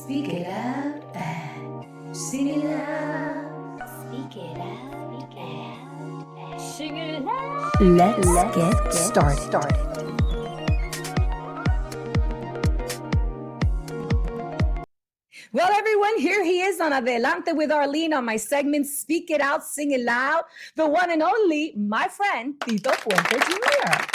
Speak it out and sing it out. Speak it out and sing it out. Let's get started. Well, everyone, here he is on Adelante with Arlene on my segment, Speak It Out, Sing It Loud, the one and only, my friend, Tito Puente Jr.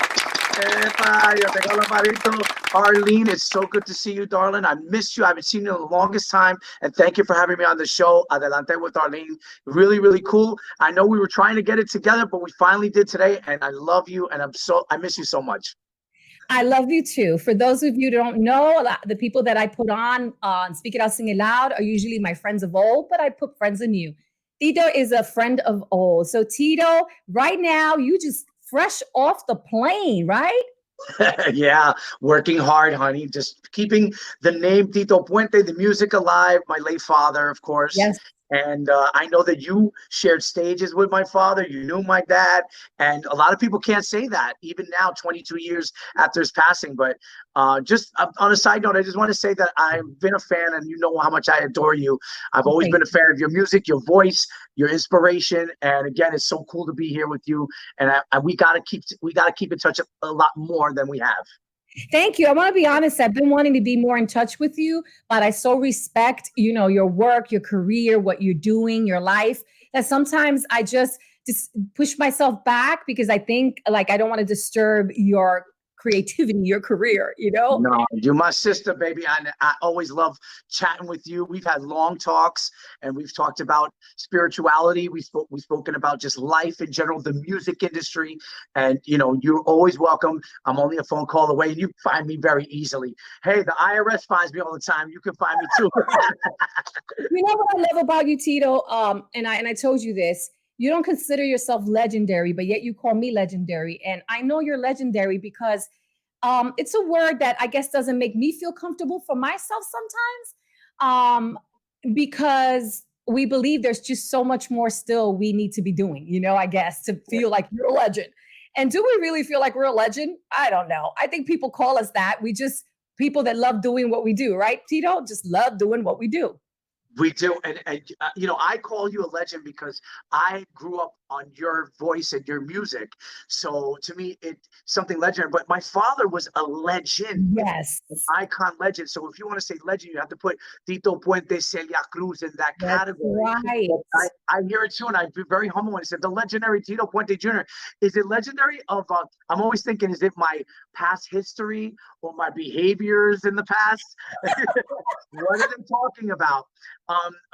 Epa, yo tengo la marito. Arlene, it's so good to see you, darling. I missed you. I haven't seen you in the longest time. And thank you for having me on the show, Adelante with Arlene. Really, really cool. I know we were trying to get it together, but we finally did today. And I love you. And I miss you so much. I love you too. For those of you who don't know, the people that I put on Speak It Out, Sing It Loud are usually my friends of old, but I put friends in you. Tito is a friend of old. So Tito, right now, you just fresh off the plane, right? Yeah, working hard, honey. Just keeping the name Tito Puente, the music alive. My late father, of course. Yes. And I know that you shared stages with my father. You knew my dad. And a lot of people can't say that, even now, 22 years after his passing. But just on a side note, I just want to say that I've been a fan, and you know how much I adore you. I've always been a fan of your music, your voice, your inspiration. And again, it's so cool to be here with you. And we gotta keep in touch a lot more than we have. Thank you. I want to be honest. I've been wanting to be more in touch with you, but I so respect, your work, your career, what you're doing, your life, that sometimes I just push myself back because I think like I don't want to disturb your creativity, your career, No, you're my sister, baby. I always love chatting with you. We've had long talks, and we've talked about spirituality. We've spoken about just life in general, the music industry, and you're always welcome. I'm only a phone call away, and you find me very easily. Hey, the IRS finds me all the time. You can find me too. You know what I love about you, Tito? And I told you this. You don't consider yourself legendary, but yet you call me legendary. And I know you're legendary because it's a word that I guess doesn't make me feel comfortable for myself sometimes, because we believe there's just so much more still we need to be doing, I guess, to feel like you're a legend. And do we really feel like we're a legend? I don't know. I think people call us that. We just people that love doing what we do, right, Tito? Just love doing what we do. We do, and I call you a legend because I grew up on your voice and your music. So to me, it's something legendary. But my father was a legend, Yes. an icon legend. So if you want to say legend, you have to put Tito Puente Celia Cruz in that That's category. right. I hear it too, and I'd be very humble when I said the legendary Tito Puente Jr. Is it legendary of? I'm always thinking, is it my past history or my behaviors in the past? What are they talking about?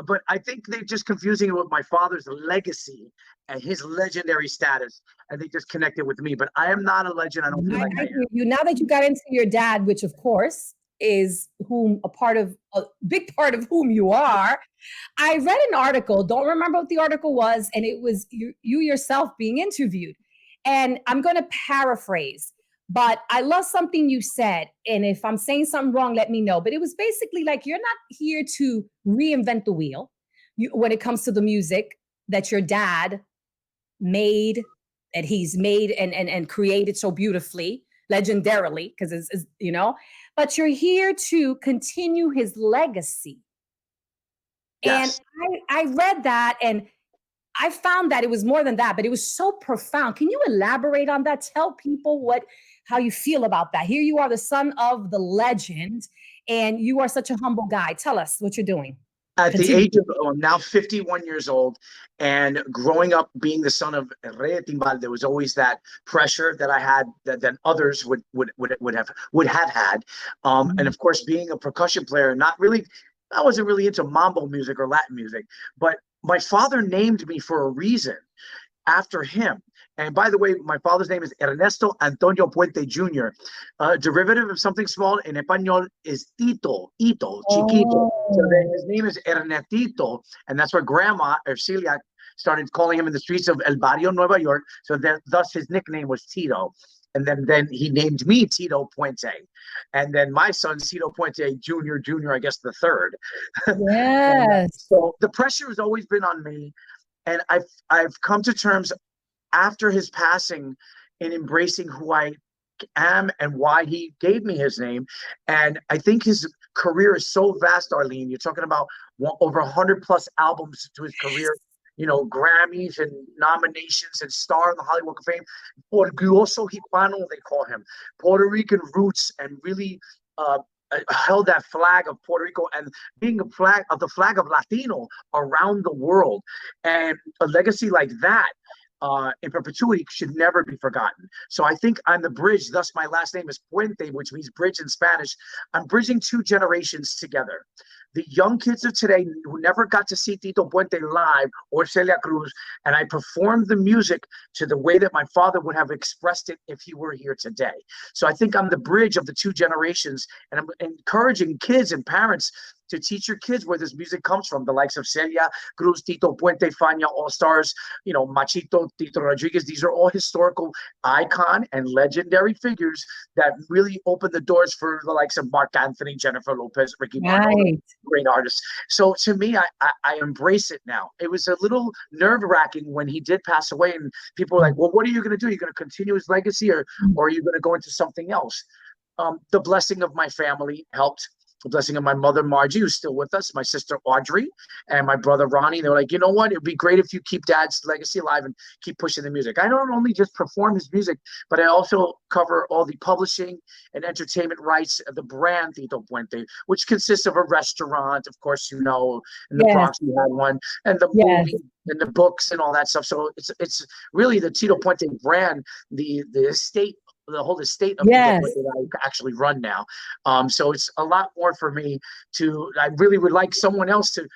But I think they're just confusing it with my father's legacy and his legendary status, and they just connected with me. But I am not a legend. I don't feel like I I am. agree with you. Now that you got into your dad, which of course is a big part of whom you are, I read an article, don't remember what the article was, and it was you yourself being interviewed. And I'm going to paraphrase, but I love something you said. And if I'm saying something wrong, let me know. But it was basically like you're not here to reinvent the wheel when it comes to the music that your dad made, that he's made and created so beautifully, legendarily, because but you're here to continue his legacy. Yes. And I read that and I found that it was more than that, but it was so profound. Can you elaborate on that? Tell people how you feel about that. Here you are, the son of the legend, and you are such a humble guy. Tell us what you're doing. At the age of, I'm now 51 years old, and growing up being the son of REY DEL TIMBAL, there was always that pressure that I had that others would have had. And of course, being a percussion player, I wasn't really into mambo music or Latin music, but my father named me for a reason after him. And by the way, my father's name is Ernesto Antonio Puente Jr. Derivative of something small in Espanol is Tito, Chiquito. So then his name is Ernestito, and that's where Grandma Ercilia started calling him in the streets of El Barrio, Nueva York. So thus his nickname was Tito. And then he named me Tito Puente. And then my son, Tito Puente Jr., I guess the third. Yes. So the pressure has always been on me. And I've come to terms after his passing in embracing who I am and why he gave me his name. And I think his career is so vast, Arlene. You're talking about over 100 plus albums to his career, you know, Grammys and nominations and star in the Hollywood Walk of Fame. Orgulloso Hispano, they call him. Puerto Rican roots, and really held that flag of Puerto Rico and being a flag of the flag of Latino around the world. And a legacy like that in perpetuity should never be forgotten. So I think I'm the bridge. Thus, my last name is Puente, which means bridge in Spanish. I'm bridging two generations together. The young kids of today who never got to see Tito Puente live or Celia Cruz, and I performed the music to the way that my father would have expressed it if he were here today. So I think I'm the bridge of the two generations, and I'm encouraging kids and parents to teach your kids where this music comes from, the likes of Celia Cruz, Tito Puente, Fania, All-Stars, you know, Machito, Tito Rodriguez. These are all historical icon and legendary figures that really opened the doors for the likes of Mark Anthony, Jennifer Lopez, Ricky Martin, great artists. So to me, I embrace it now. It was a little nerve-wracking when he did pass away, and people were like, well, what are you going to do? Are you going to continue his legacy, or are you going to go into something else? The blessing of my family helped. The blessing of my mother, Margie, who's still with us, my sister, Audrey, and my brother, Ronnie. They were like, you know what? It'd be great if you keep Dad's legacy alive and keep pushing the music. I don't only just perform his music, but I also cover all the publishing and entertainment rights of the brand Tito Puente, which consists of a restaurant, of course, you know, in the Bronx we had one, and the movie and the books and all that stuff. So it's really the Tito Puente brand, the estate, the whole estate of Tito Puente that I actually run now. So it's a lot more for me to, I really would like someone else to,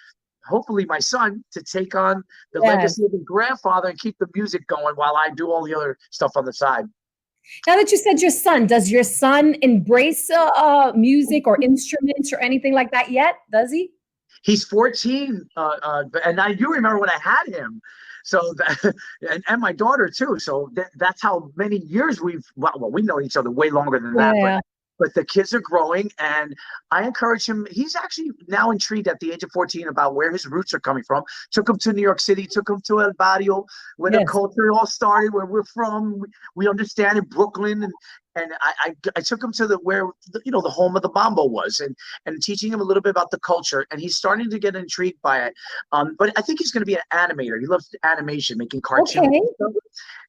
hopefully my son, to take on the legacy of the grandfather and keep the music going while I do all the other stuff on the side. Now that you said your son, does your son embrace music or instruments or anything like that yet? Does he? He's 14, and I do remember when I had him. So that, and my daughter too. So that's how many years we've we know each other way longer than that. But the kids are growing, and I encourage him. He's actually now intrigued at the age of 14 about where his roots are coming from. Took him to New York City, took him to El Barrio, where the culture all started, where we're from. We understand in Brooklyn, and I took him to where you know, the home of the Mambo was, and teaching him a little bit about the culture, and he's starting to get intrigued by it. But I think he's going to be an animator. He loves animation, making cartoons.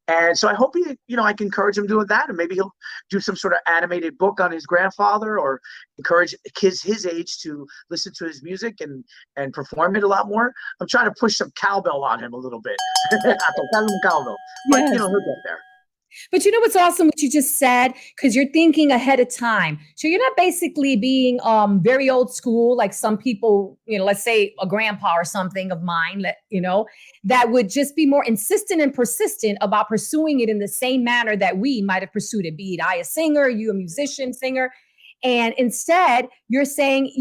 And so I hope he, you know, I can encourage him doing that, and maybe he'll do some sort of animated book on his grandfather, or encourage kids his age to listen to his music and perform it a lot more. I'm trying to push some cowbell on him a little bit. But you know, he'll get there. But you know what's awesome, what you just said, because you're thinking ahead of time. So you're not basically being very old school, like some people, you know, let's say a grandpa or something of mine, you know, that would just be more insistent and persistent about pursuing it in the same manner that we might have pursued it, be it I a singer, you a musician, singer. And instead, you're saying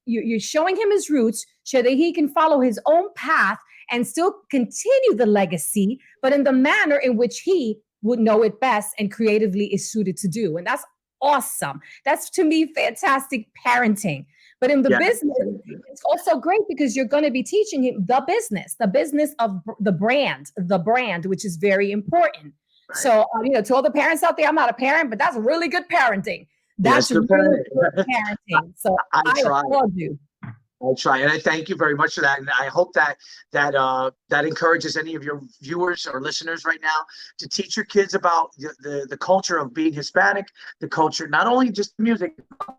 you're showing him his roots so that he can follow his own path and still continue the legacy, but in the manner in which he would know it best and creatively is suited to do. And that's awesome. That's, to me, fantastic parenting. But in the business, it's also great because you're going to be teaching him the business of the brand, which is very important. So, you know, to all the parents out there, I'm not a parent, but that's really good parenting. That's really good parenting. So I applaud you. I'll try, and I thank you very much for that. And I hope that encourages any of your viewers or listeners right now to teach your kids about the culture of being Hispanic, the culture, not only just music,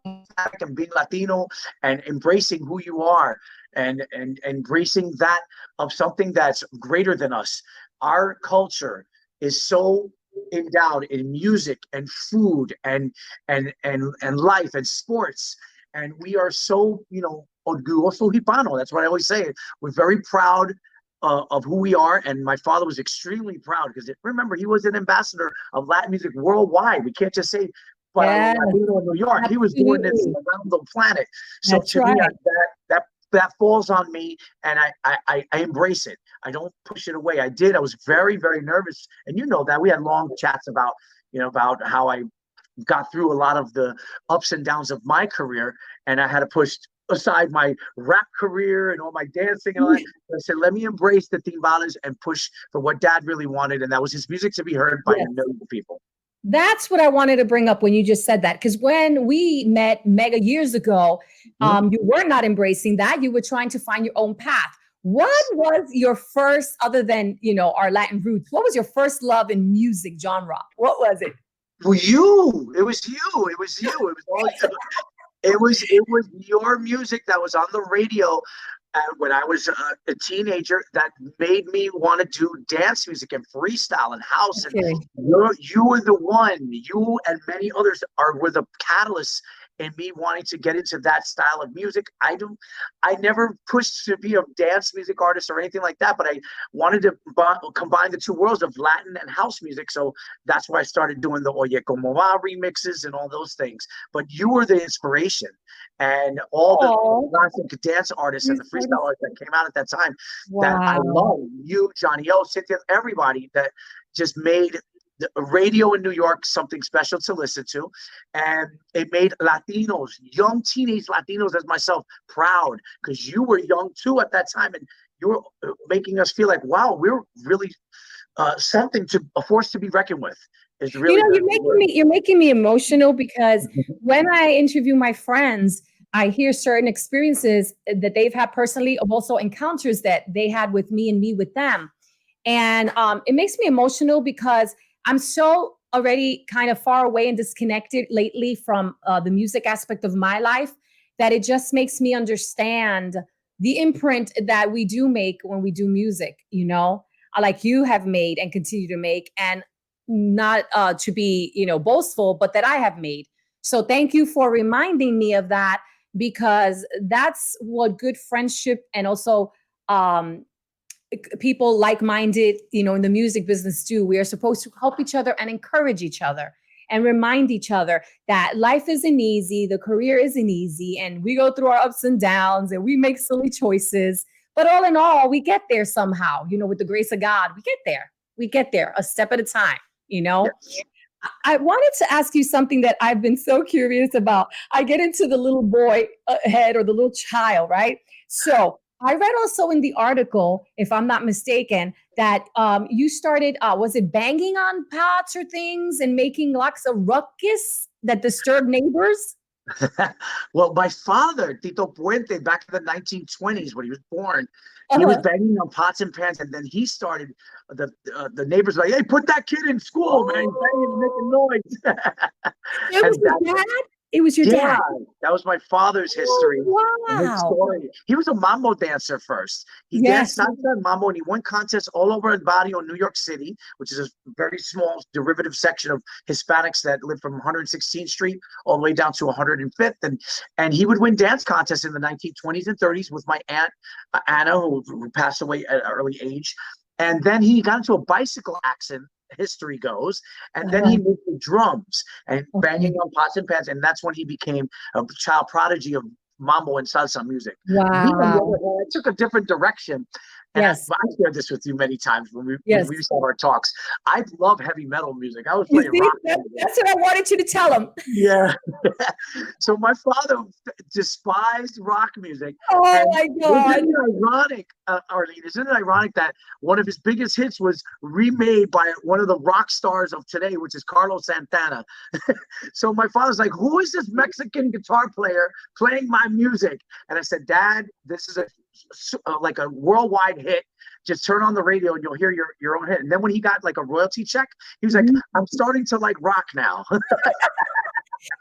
and being Latino, and embracing who you are, and embracing that of something that's greater than us. Our culture is so endowed in music and food and life and sports, and we are so, you know, orgulloso Hispano. That's what I always say. We're very proud of who we are, and my father was extremely proud because remember, he was an ambassador of Latin music worldwide. We can't just say, but Latino in New York. He was doing this around the planet. So to me, that falls on me, and I embrace it. I don't push it away. I was very, very nervous, and you know that we had long chats about, you know, about how I got through a lot of the ups and downs of my career, and I had to push aside my rap career and all my dancing and all that. I said, let me embrace the timbales and push for what Dad really wanted, and that was his music to be heard by a million people. That's what I wanted to bring up when you just said that. Because when we met mega years ago, Mhm. you were not embracing that. You were trying to find your own path. What was your first, other than, our Latin roots, what was your first love in music genre? What was it? Well, you. It was you. It was you. It was all. It was your music that was on the radio when I was a teenager that made me want to do dance music and freestyle and house. And Okay. you were the one. You and many others were the catalysts in me wanting to get into that style of music. I never pushed to be a dance music artist or anything like that, but I wanted to combine the two worlds of Latin and house music. So that's why I started doing the Oye Como Va remixes and all those things. But you were the inspiration, and all the Oh, classic dance artists you and the started. freestyle artists that came out at that time that I Wow. love. You, Johnny O, Cynthia, everybody that just made the radio in New York something special to listen to. And it made Latinos, young teenage Latinos as myself, proud, because you were young too at that time. And you were making us feel like, wow, we're really something, to a force to be reckoned with, is You really know, the word. you're making me emotional because when I interview my friends, I hear certain experiences that they've had personally, of also encounters that they had with me and me with them. And it makes me emotional because I'm so already kind of far away and disconnected lately from the music aspect of my life that it just makes me understand the imprint that we do make when we do music, like you have made and continue to make. And not to be, boastful, but that I have made. So thank you for reminding me of that, because that's what good friendship and also um, people like-minded, in the music business do. We are supposed to help each other and encourage each other and remind each other that life isn't easy, the career isn't easy, and we go through our ups and downs and we make silly choices. But all in all, we get there somehow, with the grace of God. We get there. We get there a step at a time, you know? Yes. I wanted to ask you something that I've been so curious about. I get into the little boy head or the little child, right? So I read also in the article, if I'm not mistaken, that you started, was it banging on pots or things and making lots of ruckus that disturbed neighbors? Well, my father, Tito Puente, back in the 1920s when he was born, he was Uh-huh. banging on pots and pans, and then he started. The neighbors were like, "Hey, put that kid in school, man! He's banging and making Oh, noise." it was And that, your dad? It was your yeah, dad. that was my father's history Oh, and his wow. story. He was a mambo dancer first. He danced Yes. salsa and mambo, and he won contests all over el barrio in New York City, which is a very small derivative section of Hispanics that live from 116th Street all the way down to 105th. And he would win dance contests in the 1920s and 30s with my aunt Anna, who passed away at an early age. And then he got into a bicycle accident, history goes, and then he Uh-huh. moved to drums and banging Okay. on pots and pans, and that's when he became a child prodigy of mambo and salsa music. Me, on the Wow. other hand, I took a different direction, and Yes. I shared this with you many times when Yes. we used to have our talks. I love heavy metal music. I was You playing see, rock music. that's what I wanted you to tell him. Yeah. So my father despised rock music, Oh and my isn't God. it ironic, Arlene? Isn't it ironic that one of his biggest hits was remade by one of the rock stars of today, which is Carlos Santana? So my father's like, "Who is this Mexican guitar player playing my music?" And I said, "Dad, this is like a worldwide hit. Just turn on the radio and you'll hear your own hit." And then when he got like a royalty check, he was like, Mhm. "I'm starting to like rock now."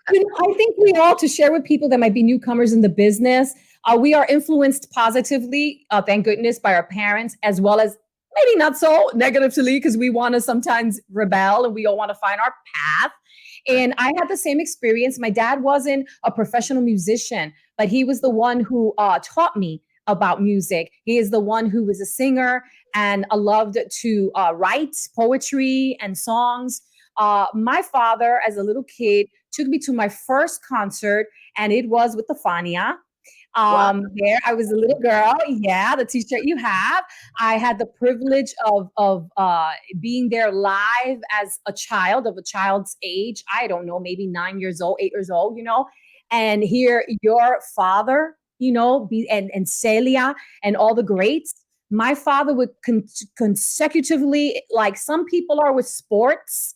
I think we all, to share with people that might be newcomers in the business, we are influenced positively, thank goodness, by our parents, as well as maybe not so negatively, because we want to sometimes rebel and we all want to find our path. And I had the same experience. My dad wasn't a professional musician, but he was the one who taught me about music. He is the one who was a singer and loved to write poetry and songs. My father, as a little kid, took me to my first concert, and it was with the Fania. Wow. There, I was a little girl. Yeah, the T-shirt you have. I had the privilege of being there live as a child of a child's age. I don't know, maybe 9 years old, 8 years old. And hear your father, be and Celia and all the greats. My father would consecutively, like some people are with sports,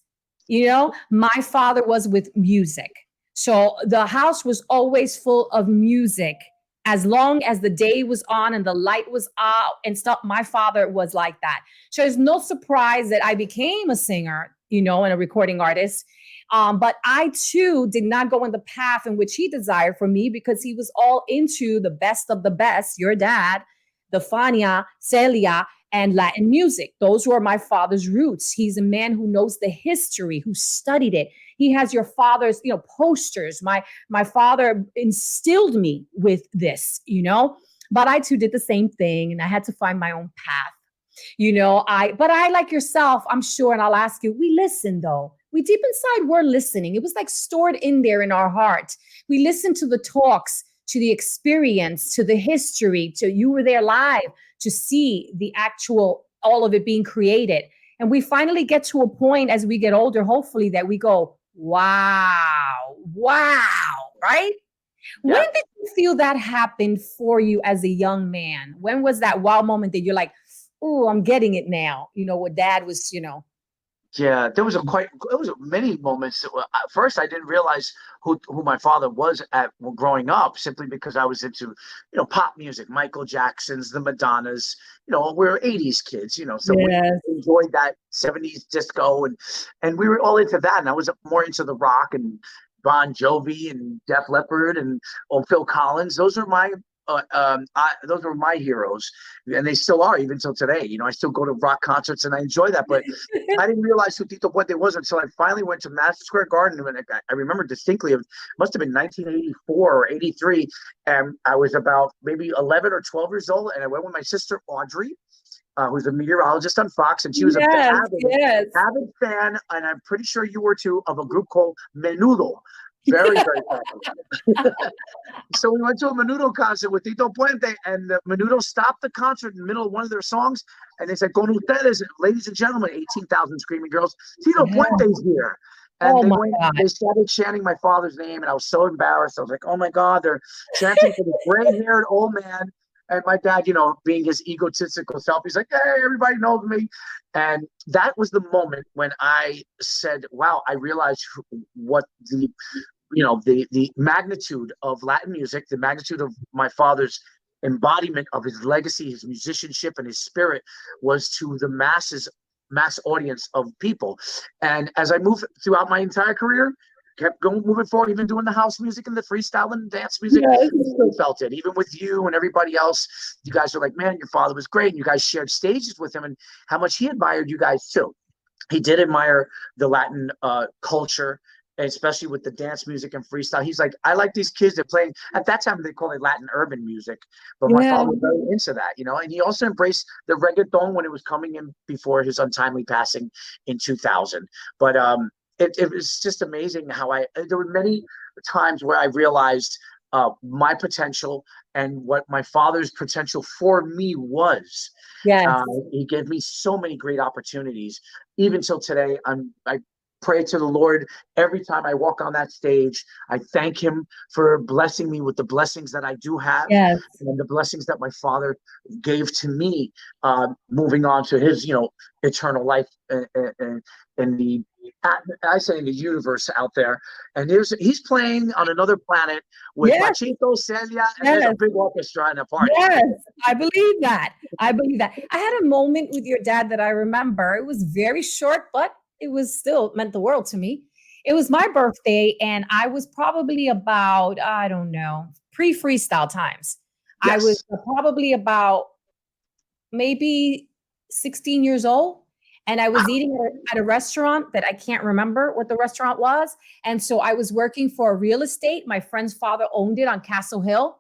You know, my father was with music. So the house was always full of music. As long as the day was on and the light was out and stuff, my father was like that. So it's no surprise that I became a singer, you know, and a recording artist. But I too did not go in the path in which he desired for me because he was all into the best of the best, your dad, the Fania, Celia, and Latin music. Those were my father's roots. He's a man who knows the history, who studied it. He has your father's, you know, posters. My father instilled me with this, you know. But I too did the same thing, and I had to find my own path. You know, but I like yourself, I'm sure, and I'll ask you, we listen though. We deep inside, we're listening. It was like stored in there in our heart. We listened to the talks, to the experience, to the history, to you were there live to see the actual, all of it being created. And we finally get to a point as we get older, hopefully, that we go, wow, wow, right? When Yeah. did you feel that happened for you as a young man? When was that wow moment that you're like, oh, I'm getting it now? You know, what dad was, you know. Yeah, there was many moments. At first, I didn't realize who my father was at growing up, simply because I was into, pop music, Michael Jackson's, the Madonnas. We're '80s kids, so we Yes. enjoyed that '70s disco, and we were all into that. And I was more into the rock and Bon Jovi and Def Leppard and Phil Collins. Those were my heroes, and they still are even till today. I still go to rock concerts and I enjoy that, but I didn't realize who Tito Puente was until I finally went to Madison Square Garden. And I remember distinctly, it must have been 1984 or '83. And I was about maybe 11 or 12 years old. And I went with my sister, Audrey, who's a meteorologist on Fox. And she was Yes, yes. avid fan, and I'm pretty sure you were too, of a group called Menudo. Very, very popular. So we went to a Menudo concert with Tito Puente, and Menudo stopped the concert in the middle of one of their songs, and they said, "Con ustedes, ladies and gentlemen," 18,000 screaming girls, "Tito Yeah. Puente's here." And Oh my God. they started chanting my father's name, and I was so embarrassed. I was like, "Oh my God, they're chanting for this gray-haired old man." And my dad, being his egotistical self, he's like, "Hey, everybody knows me." And that was the moment when I said, "Wow," I realized what the magnitude of Latin music, the magnitude of my father's embodiment of his legacy, his musicianship, and his spirit was to the mass audience of people. And as I moved throughout my entire career, kept moving forward, even doing the house music and the freestyle and dance music, Yes. I still felt it. Even with you and everybody else, you guys were like, "Man, your father was great." And you guys shared stages with him, and how much he admired you guys too. He did admire the Latin culture, especially with the dance music and freestyle. He's like, "I like these kids that playing." At that time, they call it Latin urban music, but my Yeah. father was very into that. And he also embraced the reggaeton when it was coming in before his untimely passing in 2000. But it was just amazing how there were many times where I realized my potential and what my father's potential for me was. Yes. He gave me so many great opportunities. Even till today, I pray to the Lord every time I walk on that stage. I thank him for blessing me with the blessings that I do have, Yes. and the blessings that my father gave to me, moving on to his, eternal life in the, I say, in the universe out there. And he's playing on another planet with Yes. Machito, Celia, and there's a Yes. big orchestra and a party. Yes. I believe that. I believe that. I had a moment with your dad that I remember. It was very short, but it was still meant the world to me. It was my birthday, and I was probably about, I don't know, pre-freestyle times. I was Yes. probably about maybe 16 years old. And I was eating at a restaurant that I can't remember what the restaurant was. And so I was working for a real estate. My friend's father owned it on Castle Hill.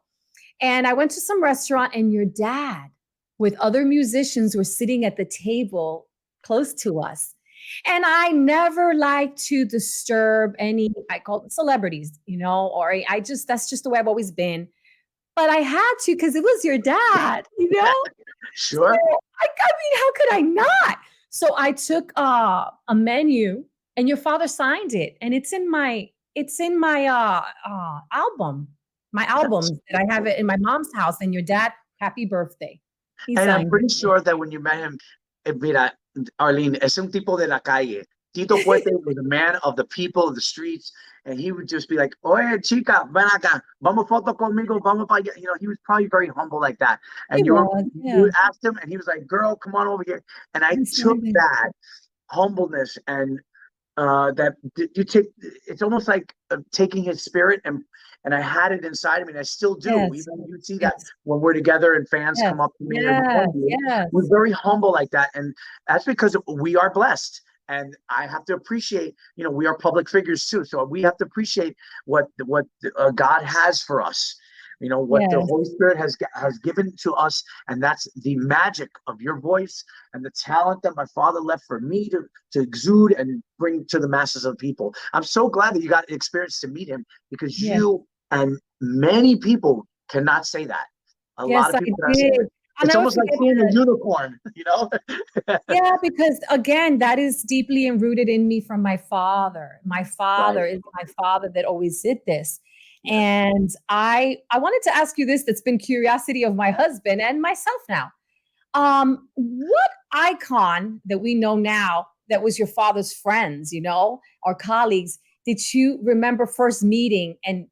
And I went to some restaurant, and your dad with other musicians were sitting at the table close to us. And I never like to disturb any, I call it celebrities, or that's just the way I've always been. But I had to because it was your dad. So Sure. I mean, how could I not? So I took a menu, and your father signed it, and it's in my album, my albums that I have it in my mom's house. And your dad, happy birthday. He And I'm signed pretty it. sure that when you met him, mira, Arlene, es un tipo de la calle. Tito Puente was a man of the people, of the streets, and he would just be like, "Oye, chica, ven acá, vamos foto conmigo, vamos para allá." You know, he was probably very humble like that. He And was, you yeah. asked him, and he was like, "Girl, come on over here." And I That's took right. that humbleness and that you take. It's almost like taking his spirit and I had it inside of me, and I still do. Yes, Even you see that yes, when we're together and fans yes, come up to me or yes, you, we're yes, very humble like that, and that's because we are blessed. And I have to appreciate, you know, we are public figures too, so we have to appreciate what God has for us. You know what the yes, Holy Spirit has given to us, and that's the magic of your voice and the talent that my father left for me to exude and bring to the masses of people. I'm so glad that you got the experience to meet him, because yes. you and many people cannot say that. A lot Yes, of I people cannot say did. that. I'll It's never almost like forget seeing a that. unicorn, you know? Yeah, because again, that is deeply enrooted in me from my father. My Right. father is my father that always did this. Yes. And I wanted to ask you this that's been curiosity of my husband and myself now. What icon that we know now that was your father's friends, you know, or colleagues, did you remember first meeting and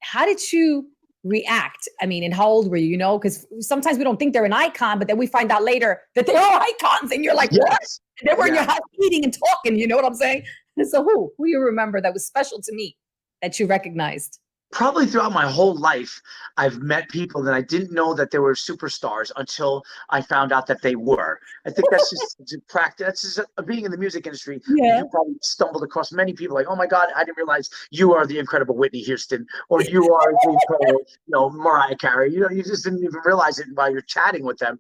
how did you react? I mean, and how old were you? You know, because sometimes we don't think they're an icon, but then we find out later that they are icons, and you're like, what? Yes. And they were in your Yes. house eating and talking. You know what I'm saying? And so, who you remember that was special to me that you recognized? Probably throughout my whole life, I've met people that I didn't know that they were superstars until I found out that they were. I think that's just practice. That's just being in the music industry. Yeah. You probably stumbled across many people like, "Oh my God, I didn't realize you are the incredible Whitney Houston, or you are the incredible, you know, Mariah Carey." You know, you just didn't even realize it while you're chatting with them.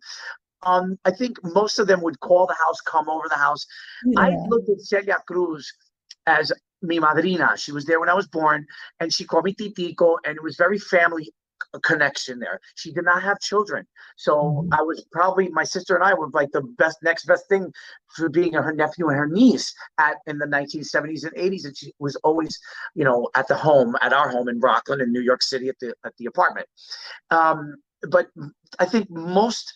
I think most of them would call the house, come over the house. I Yeah. looked at Celia Cruz as mi madrina. She was there when I was born, and she called me Titico, and it was very family connection there. She did not have children, so Mhm. I was probably, my sister and I were like the next best thing for being her nephew and her niece at in the 1970s and 80s, and she was always, you know, at our home in Rockland in New York City at the apartment. But I think most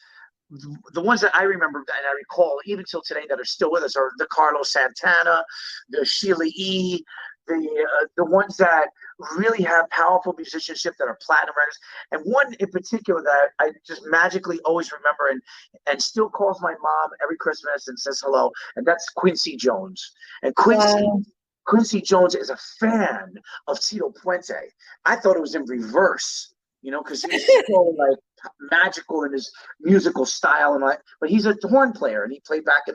the ones that I remember and I recall even till today that are still with us are the Carlos Santana, the Sheila E, the ones that really have powerful musicianship that are platinum records. And one in particular that I just magically always remember and still calls my mom every Christmas and says hello, and that's Quincy Jones. And Wow. Quincy Jones is a fan of Tito Puente. I thought it was in reverse, you know, because he's so like magical in his musical style and like, but he's a horn player and he played back in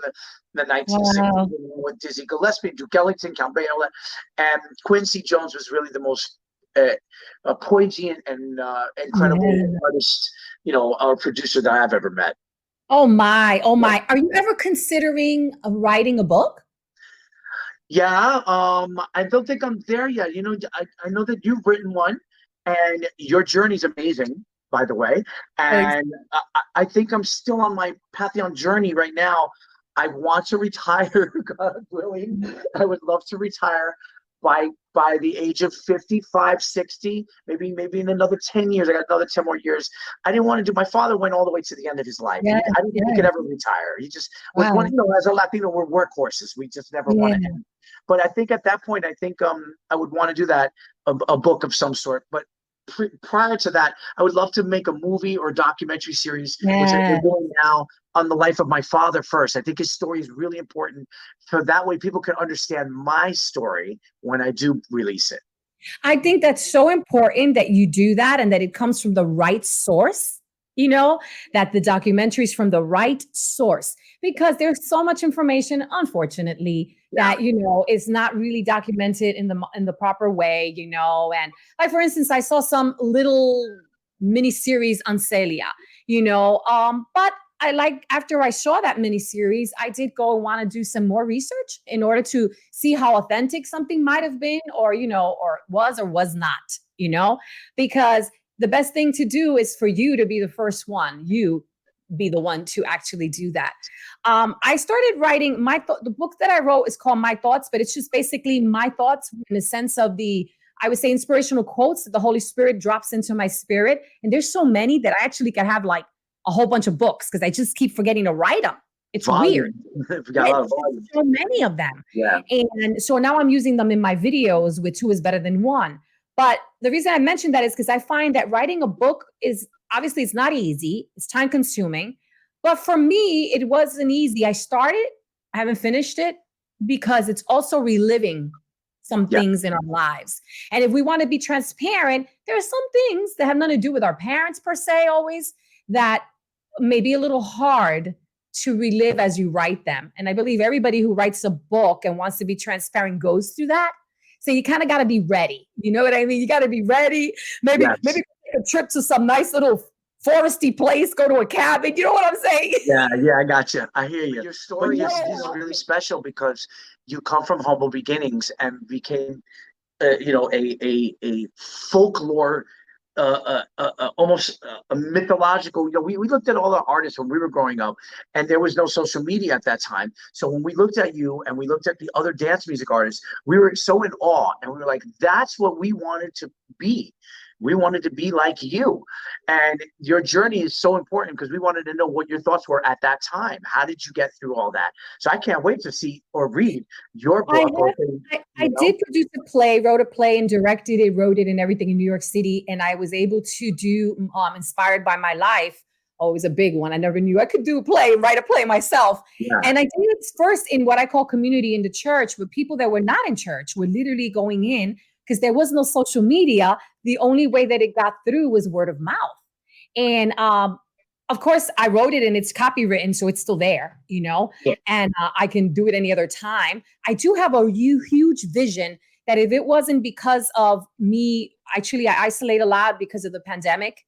the 1960s Wow. with Dizzy Gillespie, Duke Ellington, Count Basie, all that. And Quincy Jones was really the most poignant and incredible Yeah. artist, you know, or producer that I've ever met. Oh my. Oh Yeah. my. Are you ever considering writing a book? Yeah, I don't think I'm there yet. You know, I know that you've written one, and your journey's amazing, by the way. Thanks. And I think I'm still on my Pantheon journey right now. I want to retire, God willing. I would love to retire by the age of 55, 60, maybe in another 10 years. I got another 10 more years. I didn't want to do, my father went all the way to the end of his life. Yes, I didn't think he could yes. ever retire. He just was one, Wow. you know, as a Latino, we're workhorses. We just never want to Yeah. end. But I think at that point, I think I would want to do that, a book of some sort. But prior to that, I would love to make a movie or documentary series, which we're Yeah. doing now, on the life of my father first. I think his story is really important, so that way people can understand my story when I do release it. I think that's so important that you do that and that it comes from the right source, you know, that the documentary is from the right source because there's so much information, unfortunately, Yeah. that, you know, is not really documented in the proper way, you know. And like, for instance, I saw some little mini series on Celia, you know, but I like after I saw that mini series, I did go and want to do some more research in order to see how authentic something might have been, or you know, or was not, you know, because the best thing to do is for you to be the first one. You be the one to actually do that. I started writing the book that I wrote is called My Thoughts, but it's just basically my thoughts in the sense of I would say inspirational quotes that the Holy Spirit drops into my spirit. And there's so many that I actually could have like a whole bunch of books because I just keep forgetting to write them. It's weird. Volume. We got Yeah, a lot of there's volume. so many of them. Yeah. And so now I'm using them in my videos with two is better than one. But the reason I mentioned that is because I find that writing a book is obviously it's not easy. It's time consuming. But for me, it wasn't easy. I started, I haven't finished it because it's also reliving some Yeah. things in our lives. And if we want to be transparent, there are some things that have nothing to do with our parents per se, always, that may be a little hard to relive as you write them. And I believe everybody who writes a book and wants to be transparent goes through that. So you kind of got to be ready. You know what I mean? You got to be ready. Maybe Yes. take a trip to some nice little foresty place, go to a cabin. You know what I'm saying? Yeah, I got you. I hear you. Your story is really special because you come from humble beginnings and became, a folklore, almost a mythological. We looked at all the artists when we were growing up, and there was no social media at that time. So when we looked at you and we looked at the other dance music artists, we were so in awe, and we were like, "That's what we wanted to be. We wanted to be like you." And your journey is so important because we wanted to know what your thoughts were at that time. How did you get through all that? So I can't wait to see or read your book. I did produce a play, wrote a play and directed it, wrote it and everything in New York City. And I was able to do, inspired by my life. Oh, it was a big one. I never knew I could do a play, write a play myself. Yeah. And I did it first in what I call community in the church with people that were not in church, were literally going in because there was no social media. The only way that it got through was word of mouth. And of course, I wrote it and it's copywritten, so it's still there, Yeah. and I can do it any other time. I do have a huge vision that if it wasn't because of me, actually, I isolate a lot because of the pandemic,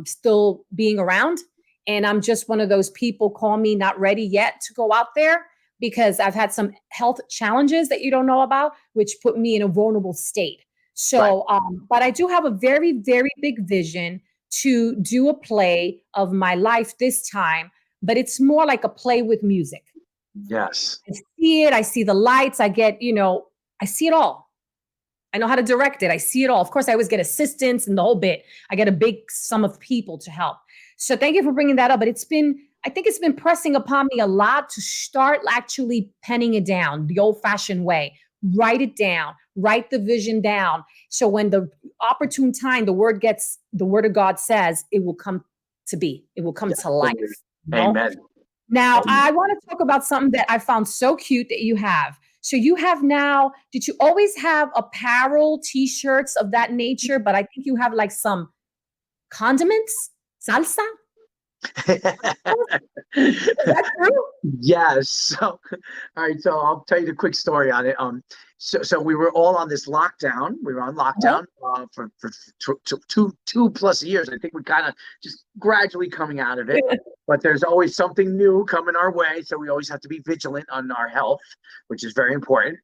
still being around. And I'm just one of those people, call me not ready yet to go out there because I've had some health challenges that you don't know about, which put me in a vulnerable state. So, but I do have a very, very big vision to do a play of my life this time, but it's more like a play with music. Yes. I see it, I see the lights, I get, I see it all. I know how to direct it. I see it all. Of course, I always get assistance and the whole bit. I get a big sum of people to help. So thank you for bringing that up. But I think it's been pressing upon me a lot to start actually penning it down the old fashioned way. Write it down, write the vision down. So when the opportune time, the word of God says, it will come to be, it will come to life. Amen. Now, I want to talk about something that I found so cute that you have. So you have now, did you always have apparel, t-shirts of that nature? But I think you have like some condiments, salsa? Is that true? Yes. So, all right. So I'll tell you the quick story on it. So we were all on this lockdown. We were on lockdown for two plus years. I think we're kind of just gradually coming out of it. But there's always something new coming our way. So we always have to be vigilant on our health, which is very important.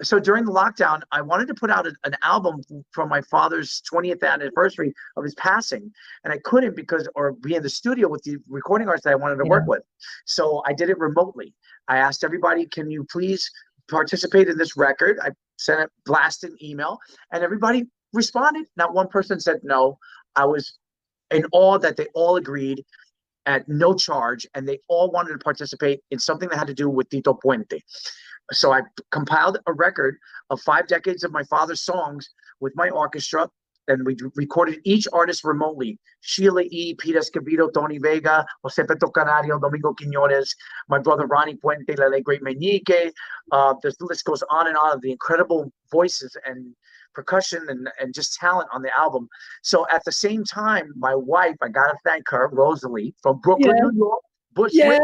So during the lockdown, I wanted to put out an album from my father's 20th anniversary of his passing. And I couldn't or be in the studio with the recording artists that I wanted to work with. So I did it remotely. I asked everybody, can you please participate in this record? I sent a blasted email and everybody responded. Not one person said no. I was in awe that they all agreed at no charge, and they all wanted to participate in something that had to do with Tito Puente. So I compiled a record of 5 decades of my father's songs with my orchestra, and we recorded each artist remotely. Sheila E., Pete Escobedo, Tony Vega, Jose Peto Canario, Domingo Quiñones, my brother Ronnie Puente, La Great Meñique. The list goes on and on of the incredible voices and percussion and just talent on the album. So at the same time, my wife, I gotta thank her, Rosalie, from Brooklyn, New York, Bushwick.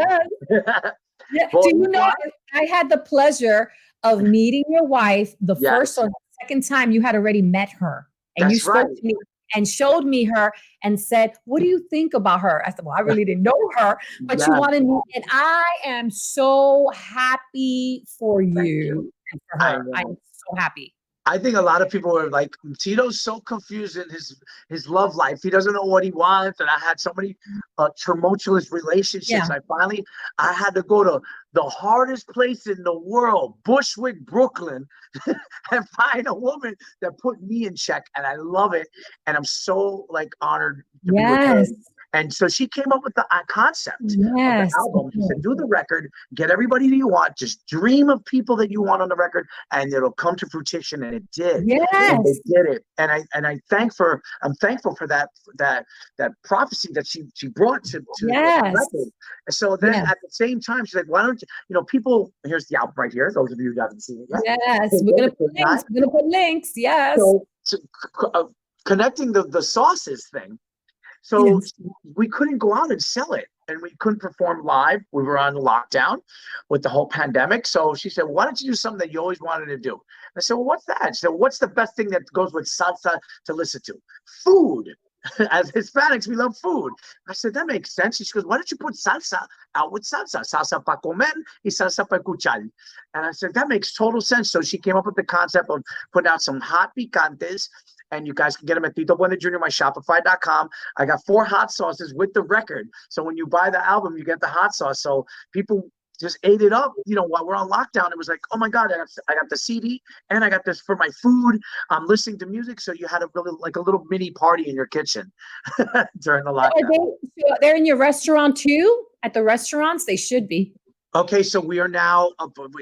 Yeah. Do you know, I had the pleasure of meeting your wife the first or the second time. You had already met her, and you spoke to me and showed me her and said, what do you think about her? I said, well, I really didn't know her, but you wanted me, and I am so happy for you and for her. I'm so happy. I think a lot of people are like, Tito's so confused in his love life. He doesn't know what he wants. And I had so many tumultuous relationships. I had to go to the hardest place in the world, Bushwick, Brooklyn, and find a woman that put me in check. And I love it. And I'm so honored to be with her. And so she came up with the concept of the Yes. album. She said, do the record, get everybody that you want, just dream of people that you want on the record, and it'll come to fruition. And it did. And they Yes. did it. And I'm thankful for that prophecy that she brought to the Yes. record. And so then Yes. at the same time, she's like, why don't people, here's the album right here, those of you who haven't seen it yet. Yes. We're gonna put links. We're gonna put links. Yes. So connecting the sauces thing. So Yes. we couldn't go out and sell it, and we couldn't perform live. We were on lockdown with the whole pandemic. So she said, why don't you do something that you always wanted to do? I said, well, what's that? She said, what's the best thing that goes with salsa to listen to? Food. As Hispanics, we love food. I said, that makes sense. She goes, why don't you put salsa out with salsa? Salsa para comer y salsa para escuchar. And I said, that makes total sense. So she came up with the concept of putting out some hot picantes, and you guys can get them at Tito Puente Jr, my Shopify.com. I got 4 hot sauces with the record. So when you buy the album, you get the hot sauce. So people just ate it up, while we're on lockdown. It was like, oh my God, I got the CD and I got this for my food. I'm listening to music. So you had a really like a little mini party in your kitchen during the lockdown. They're in your restaurant too? At the restaurants? They should be. Okay, so we are now.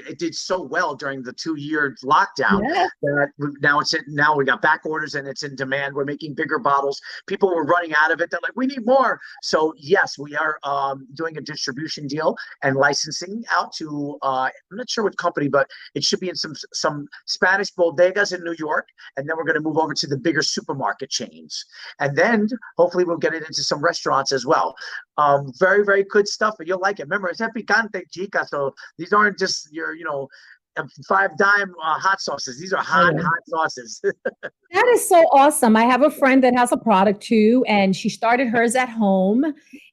It did so well during the 2-year lockdown that now we got back orders and it's in demand. We're making bigger bottles. People were running out of it. They're like, we need more. So yes, we are doing a distribution deal and licensing out to. I'm not sure what company, but it should be in some Spanish bodegas in New York, and then we're going to move over to the bigger supermarket chains, and then hopefully we'll get it into some restaurants as well. Very, very good stuff, and you'll like it. Remember, it's picante, chica, so these aren't just your, 5-dime hot sauces. These are hot sauces. That is so awesome. I have a friend that has a product too, and she started hers at home,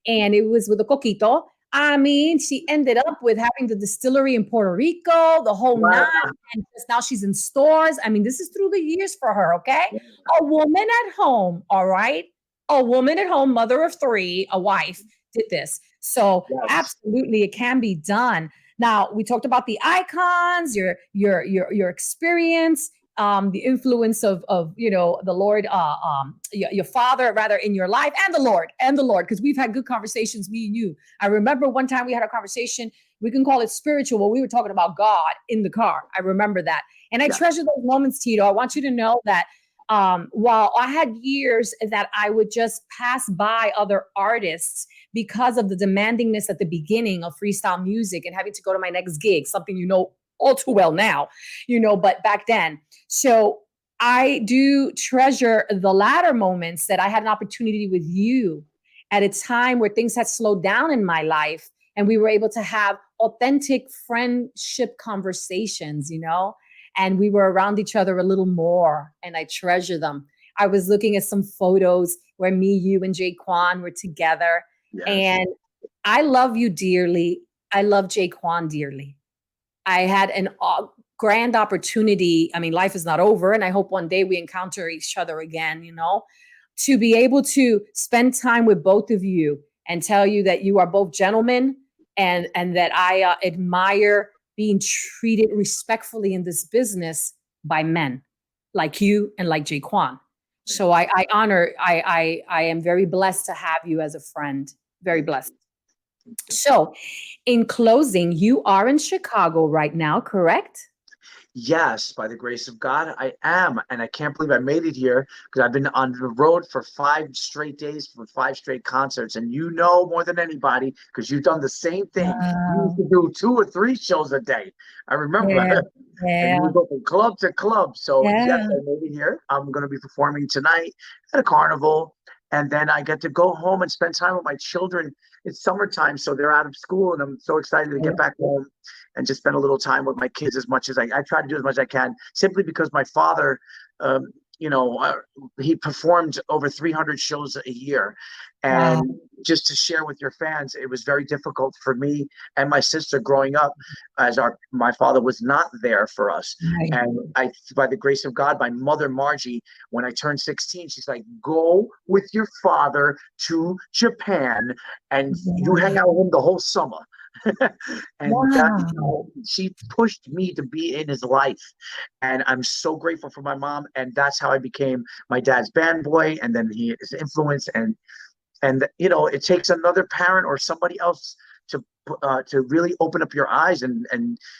and it was with a coquito. I mean, she ended up with having the distillery in Puerto Rico, the whole Wow. nine, and just now she's in stores. I mean, this is through the years for her, okay? A woman at home, all right? A woman at home, mother of 3, a wife, did this. So absolutely, it can be done. Now we talked about the icons, your experience, the influence of the Lord, your father rather in your life, and the Lord, because we've had good conversations, me and you. I remember one time we had a conversation. We can call it spiritual. We were talking about God in the car. I remember that, and I treasure those moments, Tito. I want you to know that. While I had years that I would just pass by other artists because of the demandingness at the beginning of freestyle music and having to go to my next gig, something all too well now, but back then. So I do treasure the latter moments that I had an opportunity with you at a time where things had slowed down in my life and we were able to have authentic friendship conversations, and we were around each other a little more, and I treasure them. I was looking at some photos where me, you, and Jaquan were together, and I love you dearly. I love Jaquan dearly. I had an grand opportunity. I mean, life is not over, and I hope one day we encounter each other again, to be able to spend time with both of you and tell you that you are both gentlemen and that I admire being treated respectfully in this business by men like you and like Jaquan. So I am very blessed to have you as a friend. Very blessed. So in closing, you are in Chicago right now, correct? Yes, by the grace of God, I am. And I can't believe I made it here because I've been on the road for 5 straight days for 5 straight concerts. And you know more than anybody because you've done the same thing. You used to do 2 or 3 shows a day. I remember. And you would go from club to club. So yes, I made it here. I'm going to be performing tonight at a carnival. And then I get to go home and spend time with my children. It's summertime, so they're out of school, and I'm so excited to get back home and just spend a little time with my kids as much as I try to do as much as I can, simply because my father, he performed over 300 shows a year. And just to share with your fans, it was very difficult for me and my sister growing up as my father was not there for us. And by the grace of God, my mother, Margie, when I turned 16, she's like, go with your father to Japan and you hang out with him the whole summer. And she pushed me to be in his life, and I'm so grateful for my mom. And that's how I became my dad's band boy, and then his influence. And And you know, it takes another parent or somebody else to really open up your eyes, and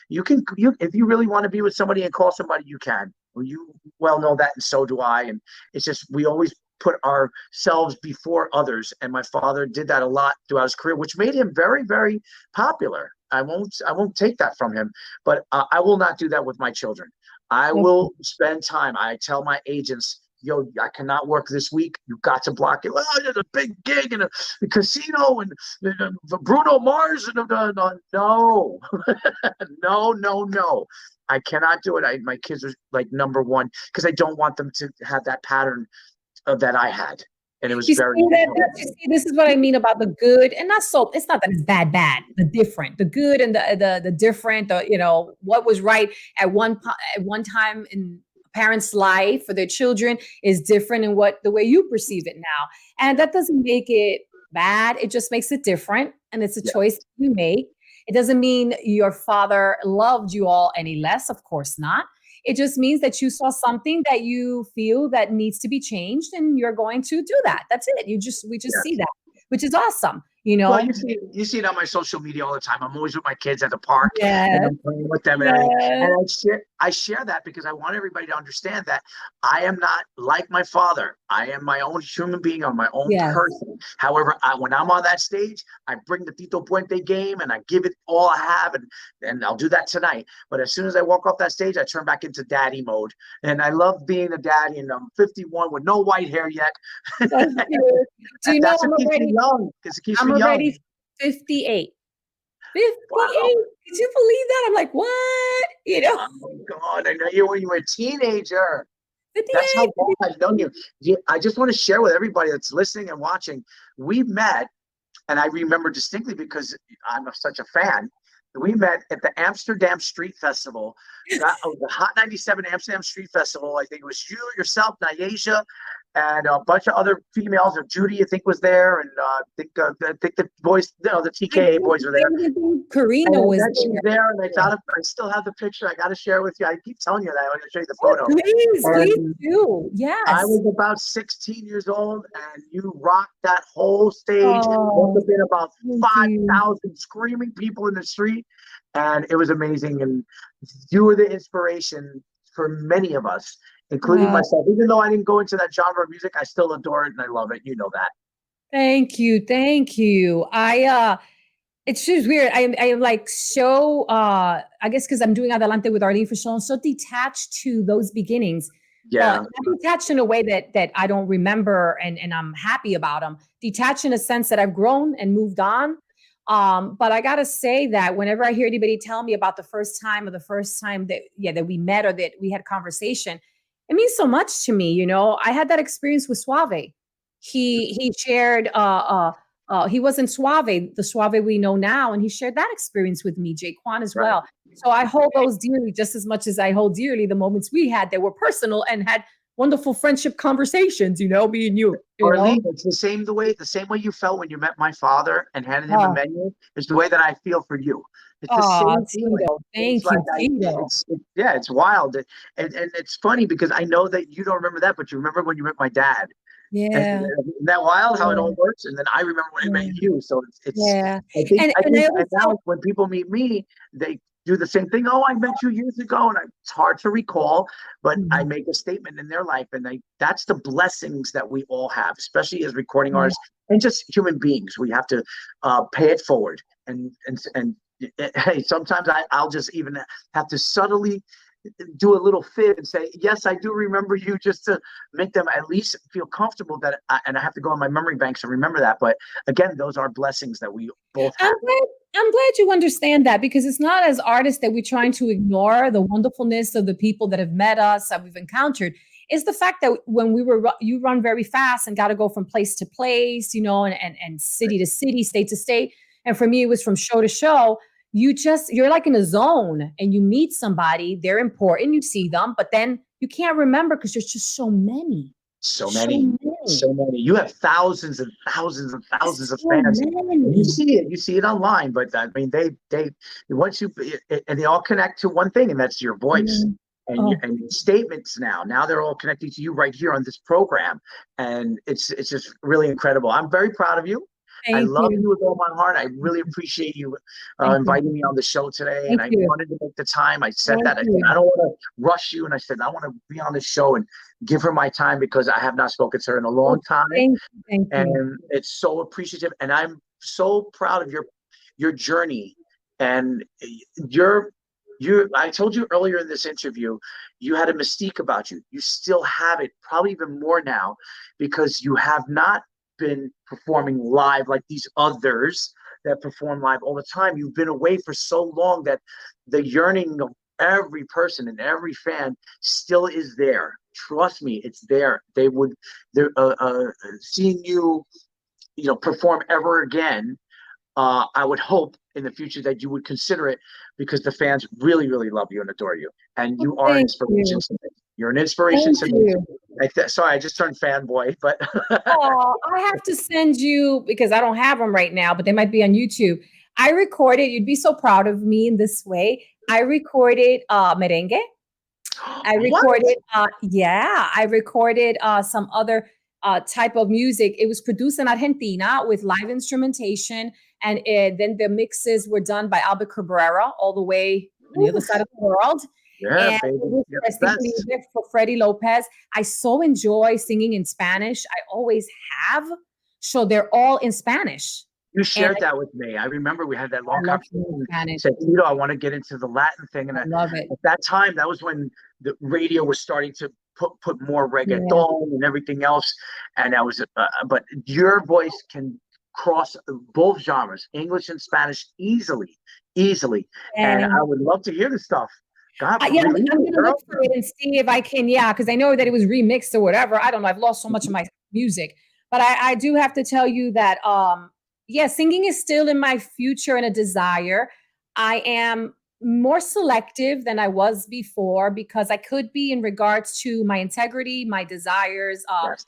you if you really want to be with somebody and call somebody, you can. Well, you well know that, and so do I. And it's just we always put ourselves before others, and my father did that a lot throughout his career, which made him very, very popular. I won't take that from him, but I will not do that with my children. I will spend time. I tell my agents, yo, I cannot work this week. You got to block it. Well, there's a big gig in a casino and Bruno Mars. And no, no, no, no. I cannot do it. My kids are like number one because I don't want them to have that pattern that I had. And it was very. You see, this is what I mean about the good and not so. It's not that it's bad, the different, the good and the different. You know what was right at one time in a parent's life for their children is different in what the way you perceive it now, and that doesn't make it bad. It just makes it different, and it's a choice you make. It doesn't mean your father loved you all any less. Of course not. It just means that you saw something that you feel that needs to be changed and you're going to do that. That's it. We just see that, which is awesome. You know, well, you see it on my social media all the time. I'm always with my kids at the park and yes, I'm playing with them, and I share that because I want everybody to understand that I am not like my father. I am my own human being. I'm my own yes. person. However, when I'm on that stage, I bring the Tito Puente game and I give it all I have, and I'll do that tonight. But as soon as I walk off that stage, I turn back into daddy mode, and I love being a daddy. And I'm 51 with no white hair yet. That's cute. Do you know That's what keeps me young, because it keeps me young. already 58. 58. Wow. Did you believe that? I'm like, what? You know, Oh my God, I know you when you were a teenager. That's how 58. long I've known you. I just want to share with everybody that's listening and watching. We met, and I remember distinctly because I'm such a fan. We met at the Amsterdam Street Festival, the Hot 97 Amsterdam Street Festival. I think it was you, yourself, Nyasha, and a bunch of other females. Or Judy, I think, was there, and I think the boys, the TKA boys were there. Karina was there, and I still have the picture. I got to share with you. I keep telling you that. I'm going to show you the photo. Please do. Yes. I was about 16 years old, and you rocked that whole stage. Must have been about 5,000 screaming people in the street, and it was amazing. And you were the inspiration for many of us, including myself. Even though I didn't go into that genre of music, I still adore it and I love it. You know that. Thank you. Thank you. It's just weird. I am like so I guess because I'm doing Adelante with Arlene for so detached to those beginnings. Yeah. Not detached in a way that I don't remember and I'm happy about them. Detached in a sense that I've grown and moved on. But I gotta say that whenever I hear anybody tell me about the first time that we met or that we had conversation, it means so much to me. You know, I had that experience with Suave. He shared he wasn't Suave, the Suave we know now, and he shared that experience with me, Jaquan, as well. So I hold those dearly just as much as I hold dearly the moments we had that were personal and had wonderful friendship conversations, me and you. Arlene, it's the same way you felt when you met my father and handed him a menu is the way that I feel for you. It's the same feeling. Tito, thank you, Tito. It's wild. And it's funny because I know that you don't remember that, but you remember when you met my dad. Yeah. Isn't that wild how it all works? And then I remember when I met you. So it's yeah. I think now when people meet me, they do the same thing. Oh, I met you years ago, and it's hard to recall, but I make a statement in their life, and that's the blessings that we all have, especially as recording artists and just human beings. We have to pay it forward, and hey, sometimes I'll just even have to subtly do a little fib and say, yes, I do remember you, just to make them at least feel comfortable and I have to go on my memory banks and remember that. But again, those are blessings that we both have. I'm glad you understand that, because it's not as artists that we're trying to ignore the wonderfulness of the people that have met us, that we've encountered. It's the fact that when you run very fast and got to go from place to place, and city to city, state to state. And for me, it was from show to show. You're like in a zone and you meet somebody, they're important, you see them, but then you can't remember because there's just so many. So many. You have thousands and thousands and thousands of fans. You see it online, but I mean, they once and they all connect to one thing, and that's your voice. Oh, and your statements now they're all connecting to you right here on this program, and it's just really incredible. I'm very proud of you. I thank love you. you with all my heart. I really appreciate you Thank you. inviting me on the show today, and Thank I you. wanted to make the time. I said Thank that I said I you. don't want to rush you, and I said I want to be on the show and give her my time because I have not spoken to her in a Oh, long time, thank you. Thank you. and it's so appreciative, and I'm so proud of your journey, and your you I told you earlier in this interview, you had a mystique about you. You still have it, probably even more now, because you have not been performing live like these others that perform live all the time. You've been away for so long that the yearning of every person and every fan still is there. Trust me, it's there. They're seeing you, perform ever again. I would hope in the future that you would consider it because the fans really, really love you and adore you, and Oh, you are an thank inspiration you. to me. You're an inspiration Thank to me. you. Sorry, I just turned fanboy, but Oh, I have to send you because I don't have them right now, but they might be on YouTube. I recorded, you'd be so proud of me in this way. I recorded merengue. I what? recorded, yeah, I recorded some other type of music. It was produced in Argentina with live instrumentation, and then the mixes were done by Albert Cabrera, all the way on the other side of the world. Yeah, And it baby. was You're for the Stephen best. for Freddie Lopez. I so enjoy singing in Spanish. I always have. So they're all in Spanish. You And shared that with me. I remember we had that I long love singing in conversation. You Spanish. said, Tito, I want to get into the Latin thing. And I love it. at that time, that was when the radio was starting to put more Yeah. reggaeton and everything else. And that was, but your voice can cross both genres, English and Spanish, easily, easily. And I And would love to hear this stuff. God, yeah, release I'm it, gonna look girl. for it and see if I can. Yeah, because I know that it was remixed or whatever. I don't know. I've lost so much of my music, but I do have to tell you that yeah, singing is still in my future and a desire. I am more selective than I was before because I could be in regards to my integrity, my desires. Yes,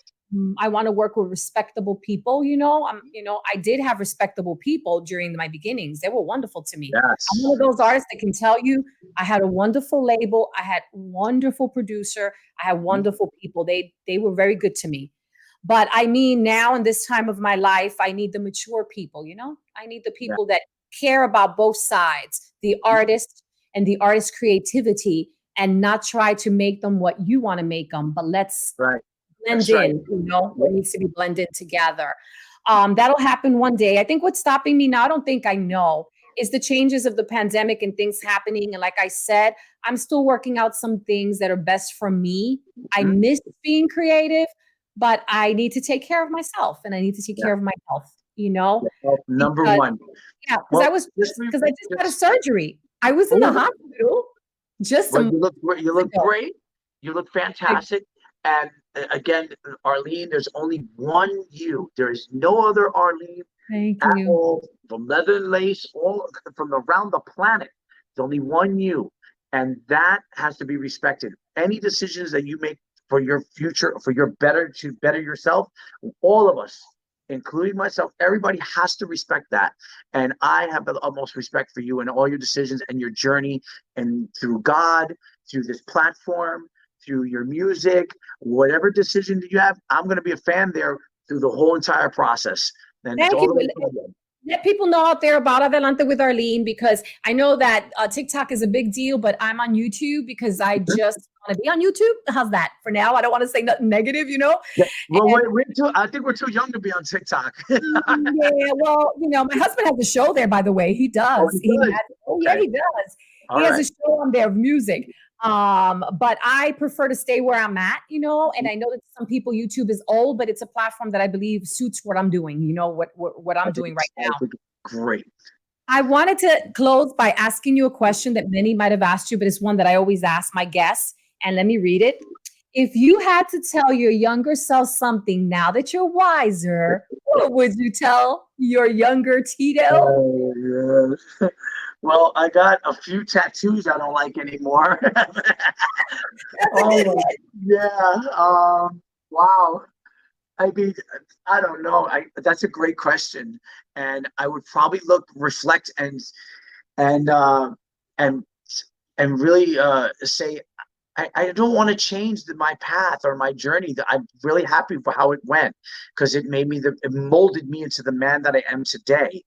I want to work with respectable people. I did have respectable people during my beginnings. They were wonderful to me. I'm one yes, of those artists that can tell you I had a wonderful label. I had wonderful producer. I had wonderful people. They were very good to me. But I mean, now in this time of my life, I need the mature people. I need the yeah, people that care about both sides, the artist and the artist's creativity, and not try to make them what you want to make them. But let's right. blend That's right. in, what Yep. needs to be blended together. That'll happen one day. I think what's stopping me now, I don't think I know, is the changes of the pandemic and things happening. And like I said, I'm still working out some things that are best for me. I Mhm. miss being creative, but I need to take care of myself and I need to take Yeah. care of my health, Yeah. Well, number because one. yeah, because Well, just I just had a just surgery. I was in the oh, hospital just well, some you months look ago. great. You look fantastic. And again, Arlene, there's only one you. There is no other Arlene Thank at you. all, from leather and lace, all from around the planet. There's only one you, and that has to be respected. Any decisions that you make for your future, for your to better yourself, all of us, including myself, everybody has to respect that. And I have the utmost respect for you and all your decisions and your journey, and through God, through this platform, through your music, whatever decision that you have, I'm going to be a fan there through the whole entire process. And it's Thank all you. the way to the end. Let people know out there about Adelante with Arlene because I know that TikTok is a big deal, but I'm on YouTube because I just want to be on YouTube. How's that for now? I don't want to say nothing negative. Yeah. Well, And I think we're too young to be on TikTok. yeah, well, my husband has a show there, by the way. He Oh, does. he does. Oh yeah, Okay. he does. He All has a right. show on there of music. But I prefer to stay where I'm at, and I know that some people YouTube is old, but it's a platform that I believe suits what I'm doing, what I'm doing right I now. think it's great. I wanted to close by asking you a question that many might have asked you, but it's one that I always ask my guests. And let me read it. If you had to tell your younger self something now that you're wiser, what would you tell your younger Tito? Oh, yeah. Well, I got a few tattoos I don't like anymore. That's a good Oh, hit. yeah. Wow. I mean, I don't know. That's a great question, and I would probably reflect, and and uh, and and really say. I don't want to change my path or my journey. I'm really happy for how it went because it molded me into the man that I am today.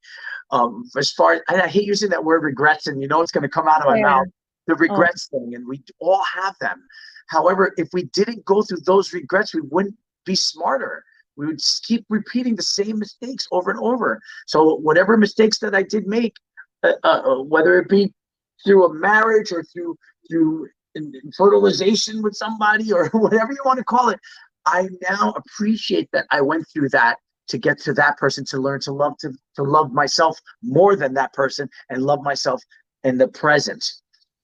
As far as, and I hate using that word regrets, and it's going to come out of my Yeah. mouth, the Oh, regrets thing, and we all have them. However, if we didn't go through those regrets, we wouldn't be smarter. We would just keep repeating the same mistakes over and over. So whatever mistakes that I did make, whether it be through a marriage or through fertilization with somebody or whatever you want to call it, I now appreciate that I went through that to get to that person, to learn to love myself more than that person and love myself in the present.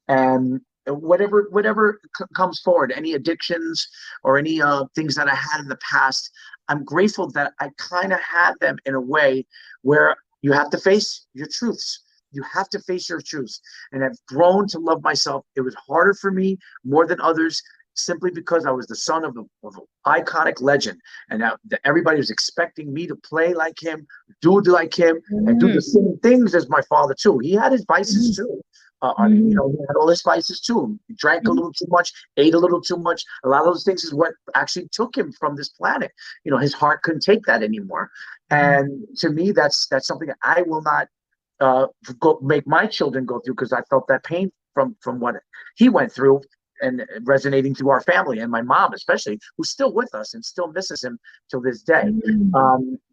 And whatever comes forward, any addictions or any things that I had in the past, I'm grateful that I kind of had them in a way where you have to face your truths. You have to face your truths. And I've grown to love myself. It was harder for me more than others simply because I was the son of an iconic legend. And now everybody was expecting me to play like him, do like him, and do the same things as my father too. He had his vices too. He had all his vices too. He drank a little too much, ate a little too much. A lot of those things is what actually took him from this planet. His heart couldn't take that anymore. And to me, that's something that I will not make my children go through, because I felt that pain from what he went through, and resonating through our family, and my mom especially, who's still with us and still misses him till this day.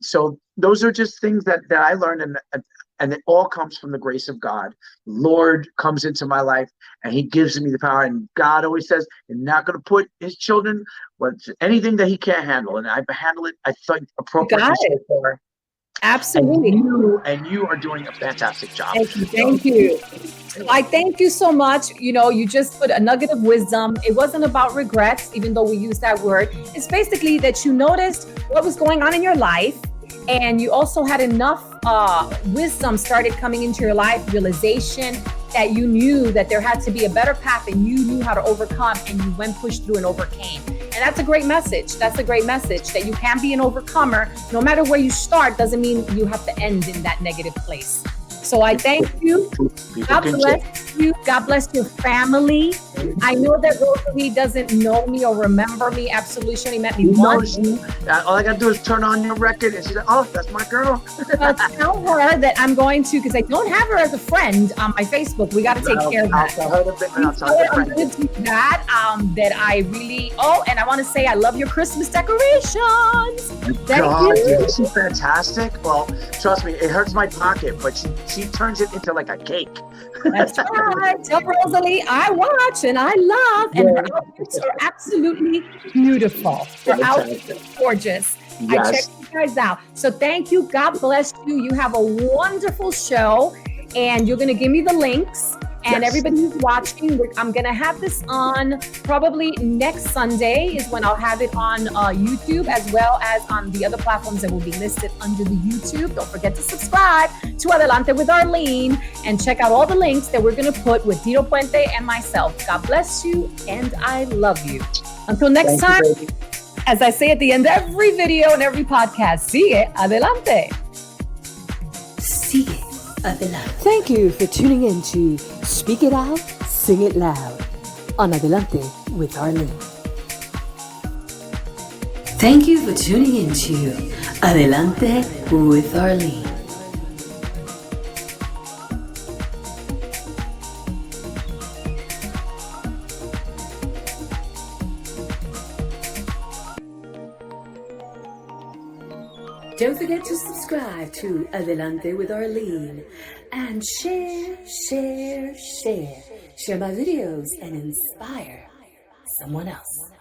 So those are just things that I learned, and it all comes from the grace of God. Lord comes into my life and he gives me the power. And God always says, you're not going to put his children with anything that he can't handle. And I handle it, I think, appropriately so far. absolutely. And you are doing a fantastic job. Thank you. Thank you. I thank you so much. You just put a nugget of wisdom. It wasn't about regrets, even though we use that word. It's basically that you noticed what was going on in your life, and you also had enough wisdom started coming into your life, realization that you knew that there had to be a better path, and you knew how to overcome, and you went, pushed through, and overcame. And that's a great message. That's a great message, that you can be an overcomer. No matter where you start doesn't mean you have to end in that negative place. So I thank you. God bless you. God bless your family. I know that Rosalie doesn't know me or remember me. Absolutely. She only met me once. All I got to do is turn on your record and she's like, oh, that's my girl. Tell her that I'm going to, because I don't have her as a friend on my Facebook. We got to take care of that. I'm going to do that. That I really, and I want to say I love your Christmas decorations. Thank you. Isn't she fantastic? Well, trust me, it hurts my pocket, but she turns it into like a cake. That's right. Tell Rosalie I watch and I love, and her outfits are absolutely beautiful. Her outfits are gorgeous. Yes. I checked you guys out. So thank you. God bless you. You have a wonderful show, and you're going to give me the links. And everybody who's watching, I'm going to have this on probably next Sunday is when I'll have it on YouTube, as well as on the other platforms that will be listed under the YouTube. Don't forget to subscribe to Adelante with Arlene and check out all the links that we're going to put with Tito Puente and myself. God bless you, and I love you. Until next time, as I say at the end of every video and every podcast, sigue adelante. Sigue adelante. Thank you for tuning in to Speak It Out, Sing It Loud on Adelante with Arlene. Thank you for tuning in to Adelante with Arlene. Don't forget to subscribe to Adelante with Arlene and share my videos and inspire someone else.